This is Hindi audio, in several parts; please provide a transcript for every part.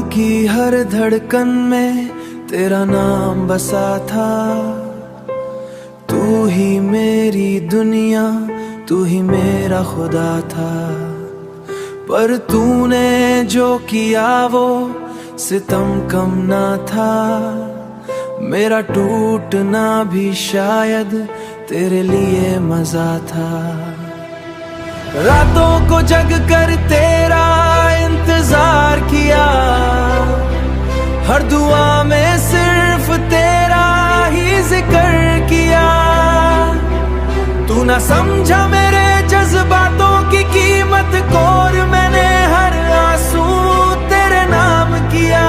की हर धड़कन में तेरा नाम बसा था। तू ही मेरी दुनिया, तू ही मेरा खुदा था। पर तूने जो किया वो सितम कम ना था। मेरा टूटना भी शायद तेरे लिए मजा था। रातों को जग कर तेरा इंतजार किया, हर दुआ में सिर्फ तेरा ही जिक्र किया। तू ना समझा मेरे जज्बातों की कीमत को, और मैंने हर आंसू तेरे नाम किया।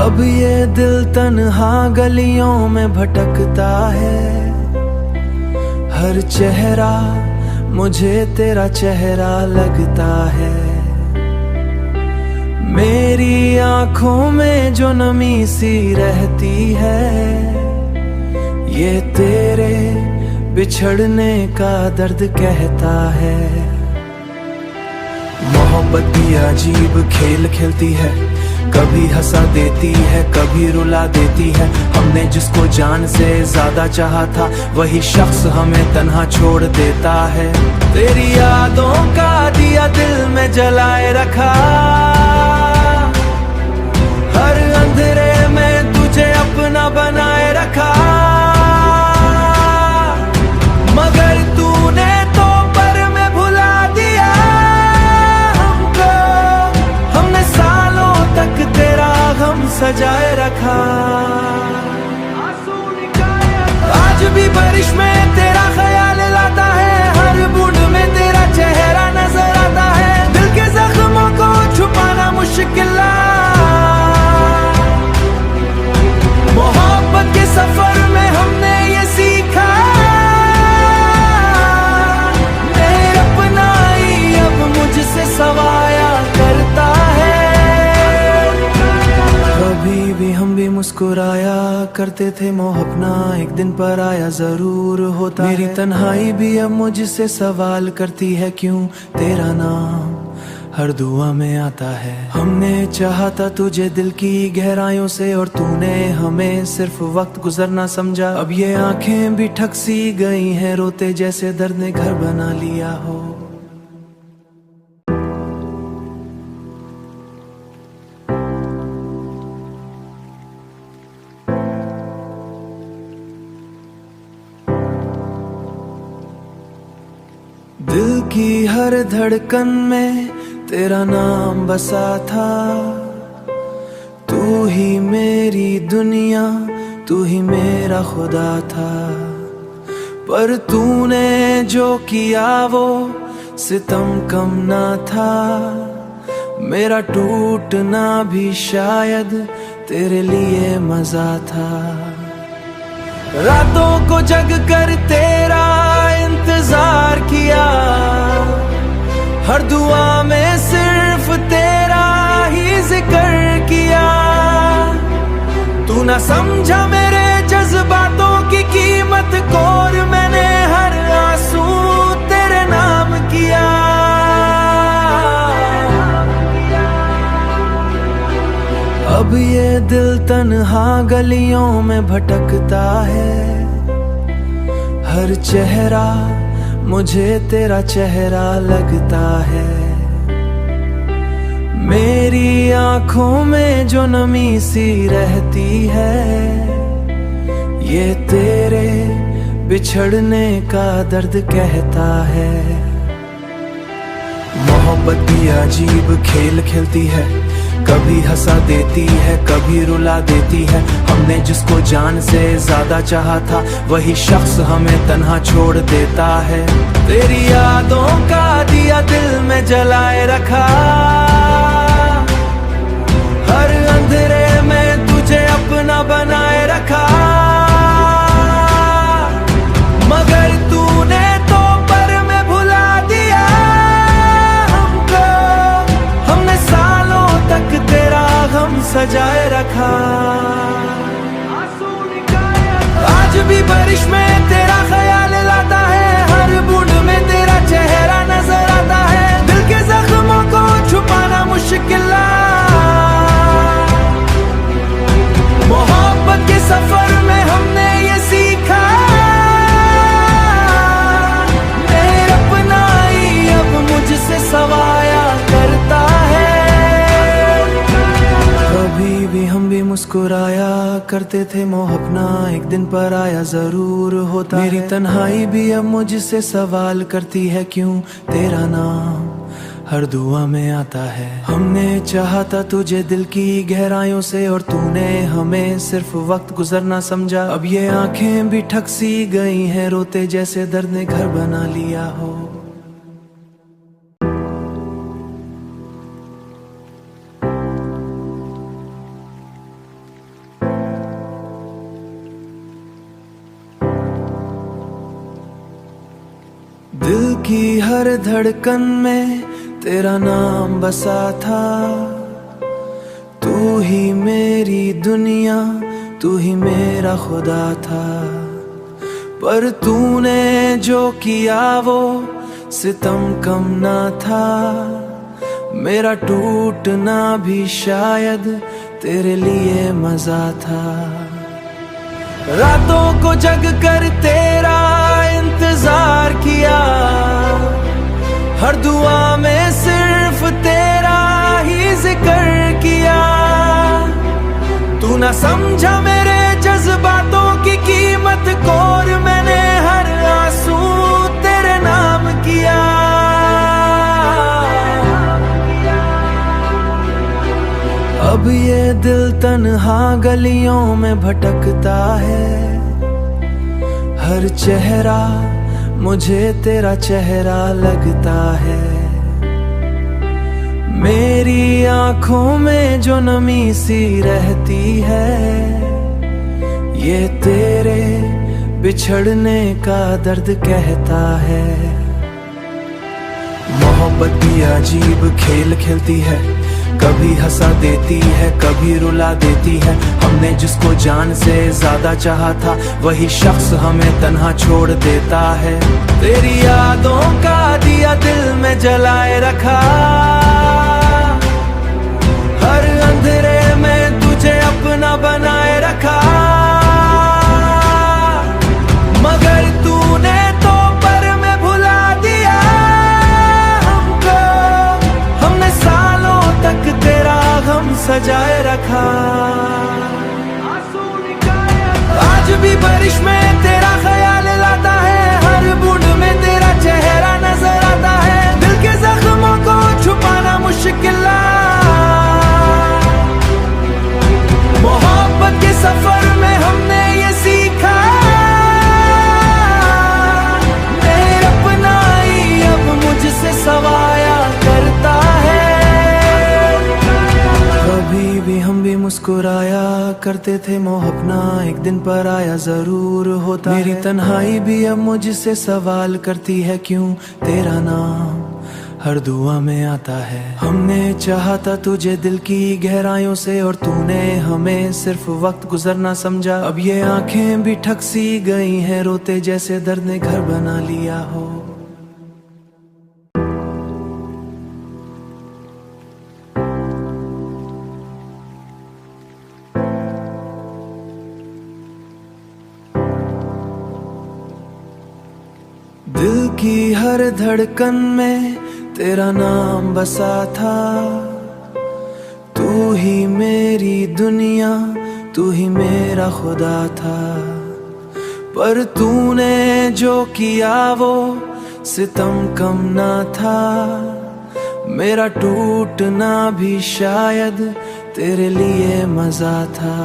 अब ये दिल तन्हा गलियों में भटकता है। हर चेहरा मुझे तेरा चेहरा लगता है। मेरी आंखों में जो नमी सी रहती है, ये तेरे बिछड़ने का दर्द कहता है। मोहब्बत भी अजीब खेल खेलती है, कभी हंसा देती है, कभी रुला देती है। हमने जिसको जान से ज्यादा चाहा था, वही शख्स हमें तन्हा छोड़ देता है। तेरी यादों का दिया दिल में जलाए रखा, हर अंधेरे में तुझे अपना बनाए रखा। मगर तूने तो पर में भुला दिया हमको। हमने सालों तक तेरा गम सजाए रखा। आज भी बारिश में तेरा ख्याल लाता है, हर बूंद में तेरा चेहरा नजर आता है। दिल के जख्मों को छुपाना मुश्किल, मोहब्बत के सफर में हमने ये सीखा। मेरा अपना ही अब मुझसे सवाया करता है। कभी भी हम भी मुस्कुराया करते थे, मोहब्बत एक दिन पर आया जरूर होता। मेरी तन्हाई भी अब मुझसे सवाल करती है, क्यों तेरा नाम हर दुआ में आता है। हमने चाहा था तुझे दिल की गहराइयों से, और तूने हमें सिर्फ वक्त गुजरना समझा। अब ये आंखें भी ठक सी गई हैं, रोते जैसे दर्द ने घर बना लिया हो। दिल की हर धड़कन में तेरा नाम बसा था। तू ही मेरी दुनिया, तू ही मेरा खुदा था। पर तूने जो किया वो सितम कम ना था। मेरा टूटना भी शायद तेरे लिए मजा था। रातों को जग कर तेरा इंतजार किया, हर दुआ में सिर्फ तेरा ही जिक्र किया। तू ना समझा मेरे जज्बातों की कीमत को, और मैंने हर आंसू तेरे नाम किया। अब ये दिल तन्हा गलियों में भटकता है। हर चेहरा मुझे तेरा चेहरा लगता है। मेरी आंखों में जो नमी सी रहती है, ये तेरे बिछड़ने का दर्द कहता है। मोहब्बत भी अजीब खेल खेलती है, कभी हंसा देती है, कभी रुला देती है। हमने जिसको जान से ज्यादा चाहा था, वही शख्स हमें तन्हा छोड़ देता है। तेरी यादों का दिया दिल में जलाए रखा, हर अंधेरे में तुझे अपना बनाए रखा। मगर तूने तो पर में भुला दिया हमको। हमने सालों तक तेरा गम सजाए रखा। आज भी बारिश में तेरा ख्याल लाता है, हर बूंद में तेरा चेहरा नजर आता है। मुस्कुराया करते थे मोह अपना एक दिन पर आया जरूर होता मेरी तन्हाई भी अब मुझसे सवाल करती है क्यों तेरा नाम हर दुआ में आता है। हमने चाहा था तुझे दिल की गहराइयों से और तूने हमें सिर्फ वक्त गुजरना समझा। अब ये आंखें भी ठक सी गई हैं रोते जैसे दर्द ने घर बना लिया हो। दिल की हर धड़कन में तेरा नाम बसा था। तू ही मेरी दुनिया, तू ही मेरा खुदा था। पर तूने जो किया वो सितम कम ना था। मेरा टूटना भी शायद तेरे लिए मजा था। रातों को जग कर तेरा इंतजार किया, हर दुआ में सिर्फ तेरा ही जिक्र किया। तू ना समझा मेरे जज्बातों की कीमत को और मैंने हर आंसू तेरे नाम किया। अब ये दिल तन्हा गलियों में भटकता है। हर चेहरा मुझे तेरा चेहरा लगता है। मेरी आंखों में जो नमी सी रहती है, ये तेरे बिछड़ने का दर्द कहता है। मोहब्बत भी अजीब खेल खेलती है, कभी हंसा देती है कभी रुला देती है। हमने जिसको जान से ज्यादा चाहा था वही शख्स हमें तन्हा छोड़ देता है। तेरी यादों का दिया दिल में जलाए रखा, हर अंधेरे में तुझे अपना बनाए रखा। मगर तूने तो पर में भुला दिया हमको। हमने सालों तक तेरा गम सजाए रखा। आज भी बारिश में तेरा ख्याल लाता है, हर बूंद में तेरा चेहरा नजर आता है। दिल के जख्मों को छुपाना मुश्किल, मोहब्बत के सफर में हमने ये सीखा। मेरा अपना ही अब मुझसे सवाया करता है। कभी भी हम भी मुस्कुराया करते थे मोह अपना एक दिन पर आया जरूर होता मेरी तन्हाई भी अब मुझसे सवाल करती है क्यों तेरा नाम हर दुआ में आता है। हमने चाहा था तुझे दिल की गहराइयों से और तूने हमें सिर्फ वक्त गुजरना समझा। अब ये आंखें भी ठक सी गई हैं रोते जैसे दर्द ने घर बना लिया हो। दिल की हर धड़कन में तेरा नाम बसा था। तू ही मेरी दुनिया, तू ही मेरा खुदा था। पर तूने जो किया वो सितम कम ना था। मेरा टूटना भी शायद तेरे लिए मजा था।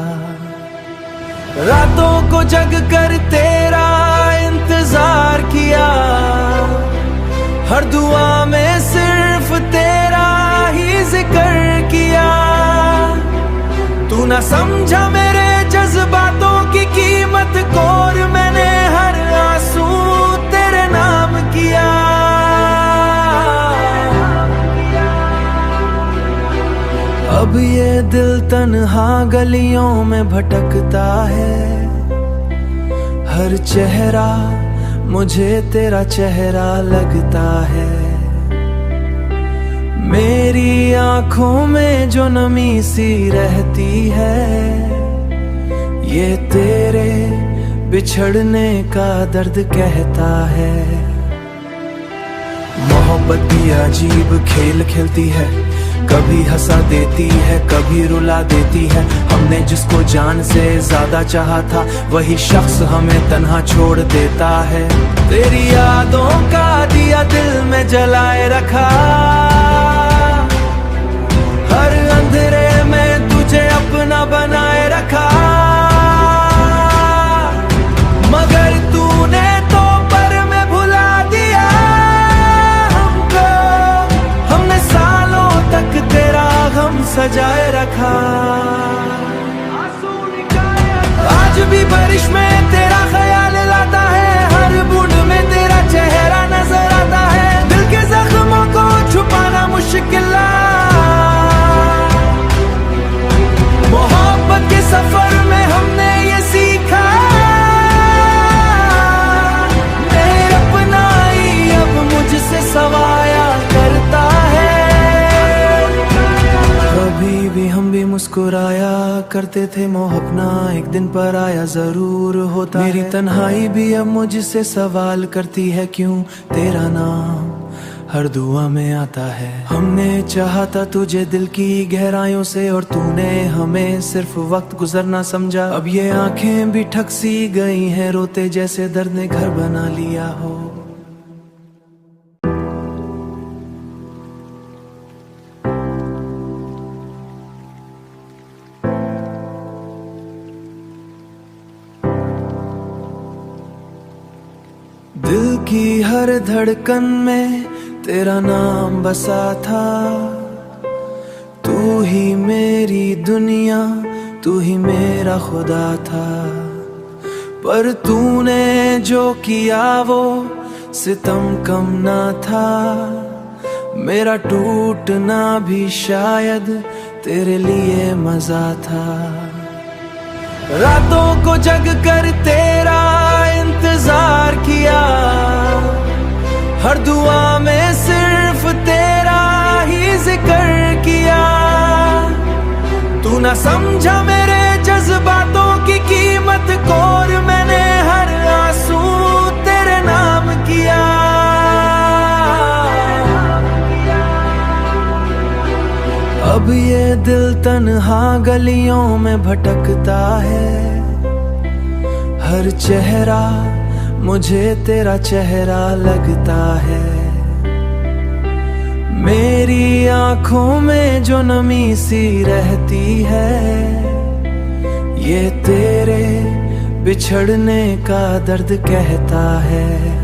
रातों को जग कर तेरा इंतजार किया, हर दुआ में सिर्फ तेरा ही जिक्र किया। तू ना समझा मेरे जज्बातों की कीमत को और मैंने हर आंसू तेरे नाम किया। अब ये दिल तन्हा गलियों में भटकता है। हर चेहरा मुझे तेरा चेहरा लगता है। मेरी आंखों में जो नमी सी रहती है, ये तेरे बिछड़ने का दर्द कहता है। मोहब्बत भी अजीब खेल खेलती है, कभी हंसा देती है कभी रुला देती है। हमने जिसको जान से ज्यादा चाहा था वही शख्स हमें तन्हा छोड़ देता है। तेरी यादों का दिया दिल में जलाए रखा, हर अंधेरे में तुझे अपना बनाए रखा। मगर तूने तो पर में भुला दिया हमको, हमने सालों तक तेरा गम सजाए रखा। आज भी बारिश में तेरा ख्याल लाता है, हर बूंद में तेरा चेहरा नजर आता है। दिल के जख्मों को छुपाना मुश्किल, मोहब्बत के सफर में हमने ये सीखा, मेरे अपना ही अब मुझसे सवाया करता है। कभी भी हम भी मुस्कुराया करते थे, मोह अपना एक दिन पर आया जरूर होता। मेरी तन्हाई भी अब मुझसे सवाल करती है, क्यों तेरा नाम हर दुआ में आता है। हमने चाहा था तुझे दिल की गहराइयों से, और तूने हमें सिर्फ वक्त गुजरना समझा। अब ये आंखें भी ठक सी गई हैं, रोते जैसे दर्द ने घर बना लिया हो। दिल की हर धड़कन में तेरा नाम बसा था। तू ही मेरी दुनिया, तू ही मेरा खुदा था। पर तूने जो किया वो सितम कम ना था। मेरा टूटना भी शायद तेरे लिए मजा था। रातों को जग कर तेरा इंतजार किया, हर दुआ में सिर्फ तेरा ही जिक्र किया। तू ना समझा मेरे जज्बातों की कीमत को, और मैंने हर आंसू तेरे नाम किया। अब ये दिल तन्हा गलियों में भटकता है, हर चेहरा मुझे तेरा चेहरा लगता है। मेरी आंखों में जो नमी सी रहती है, ये तेरे बिछड़ने का दर्द कहता है।